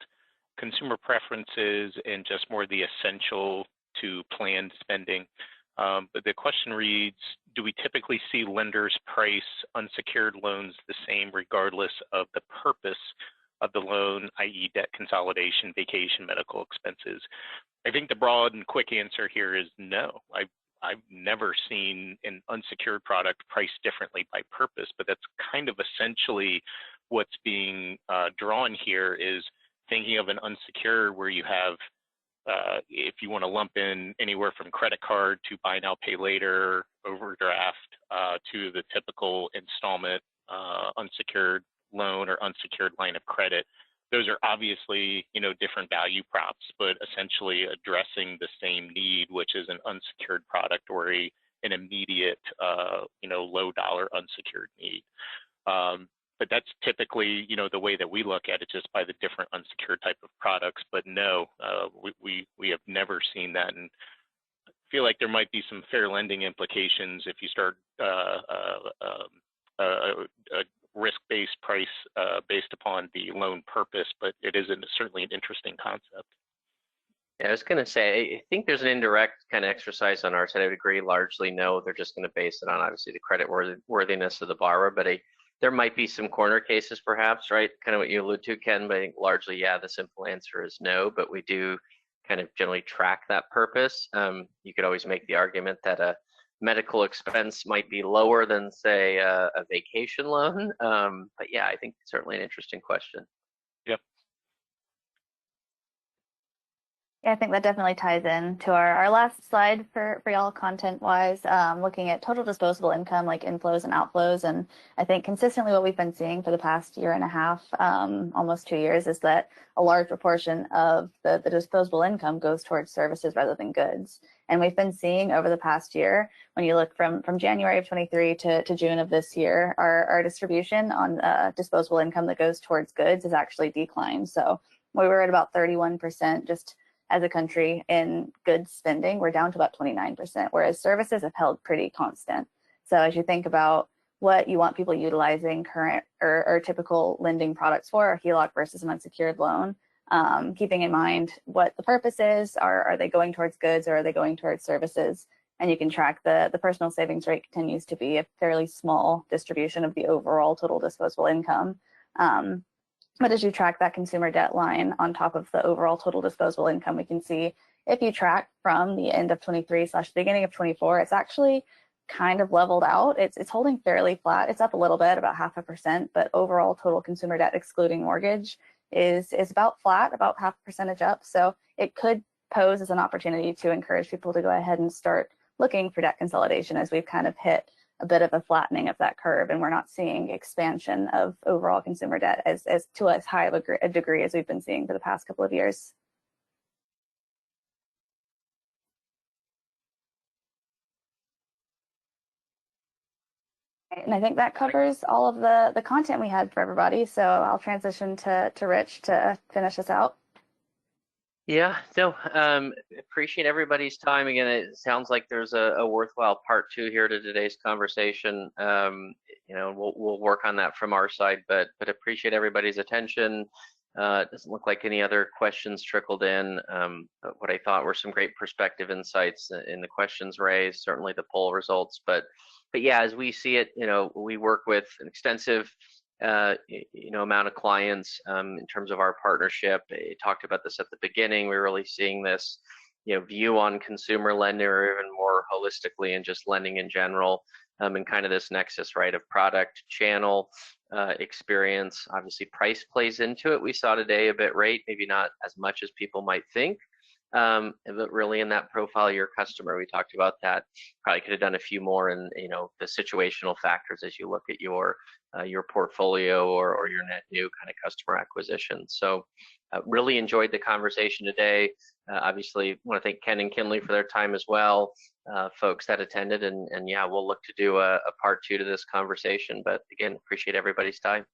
Speaker 4: consumer preferences and just more the essential to planned spending. But the question reads, do we typically see lenders price unsecured loans the same regardless of the purpose of the loan, i.e. debt consolidation, vacation, medical expenses? I think the broad and quick answer here is no. I've never seen an unsecured product priced differently by purpose, but that's kind of essentially what's being drawn here, is thinking of an unsecured where you have, if you want to lump in anywhere from credit card to buy now, pay later, overdraft, to the typical installment unsecured loan or unsecured line of credit. Those are obviously, different value props, but essentially addressing the same need, which is an unsecured product or an immediate, low dollar unsecured need. But that's typically, the way that we look at it, just by the different unsecured type of products. But no, we have never seen that, and I feel like there might be some fair lending implications if you start a risk-based price based upon the loan purpose, but it is certainly an interesting concept.
Speaker 3: Yeah, I was going to say, I think there's an indirect kind of exercise on our side. I would agree, largely no, they're just going to base it on obviously the credit worthiness of the borrower, but there might be some corner cases perhaps, right? Kind of what you allude to, Ken, but I think largely, yeah, the simple answer is no, but we do kind of generally track that purpose. You could always make the argument that a medical expense might be lower than, say, a vacation loan. But yeah, I think it's certainly an interesting question.
Speaker 4: Yep.
Speaker 5: Yeah, I think that definitely ties in to our last slide for y'all content-wise, looking at total disposable income, like inflows and outflows. And I think consistently what we've been seeing for the past year and a half, almost 2 years, is that a large proportion of the disposable income goes towards services rather than goods. And we've been seeing over the past year, when you look from January of 23 to June of this year, our distribution on disposable income that goes towards goods has actually declined. So we were at about 31% just as a country in goods spending. We're down to about 29%, whereas services have held pretty constant. So as you think about what you want people utilizing current or typical lending products for, a HELOC versus an unsecured loan, keeping in mind what the purpose is. Are they going towards goods or are they going towards services? And you can track the personal savings rate continues to be a fairly small distribution of the overall total disposable income. But as you track that consumer debt line on top of the overall total disposable income, we can see if you track from the end of 23 / the beginning of 24, it's actually kind of leveled out. It's holding fairly flat. It's up a little bit, about 0.5%, but overall total consumer debt excluding mortgage is about flat, about 0.5 percentage up. So it could pose as an opportunity to encourage people to go ahead and start looking for debt consolidation as we've kind of hit a bit of a flattening of that curve, and we're not seeing expansion of overall consumer debt as to as high of a degree as we've been seeing for the past couple of years. And I think that covers all of the content we had for everybody. So I'll transition to Rich to finish us out.
Speaker 3: Yeah, no, appreciate everybody's time. Again, it sounds like there's a worthwhile part 2 here to today's conversation. We'll work on that from our side, but appreciate everybody's attention. It doesn't look like any other questions trickled in. But what I thought were some great perspective insights in the questions raised, certainly the poll results. But yeah, as we see it, we work with an extensive amount of clients in terms of our partnership. I talked about this at the beginning. We're really seeing this, view on consumer lending, or even more holistically, and just lending in general, and kind of this nexus, right, of product, channel, experience. Obviously, price plays into it. We saw today a bit rate, maybe not as much as people might think. But really in that profile of your customer, we talked about that. Probably could have done a few more in, the situational factors as you look at your portfolio or your net new kind of customer acquisition. So really enjoyed the conversation today. Obviously want to thank Ken and Kinley for their time as well, folks that attended, and yeah, we'll look to do a part 2 to this conversation. But again, appreciate everybody's time.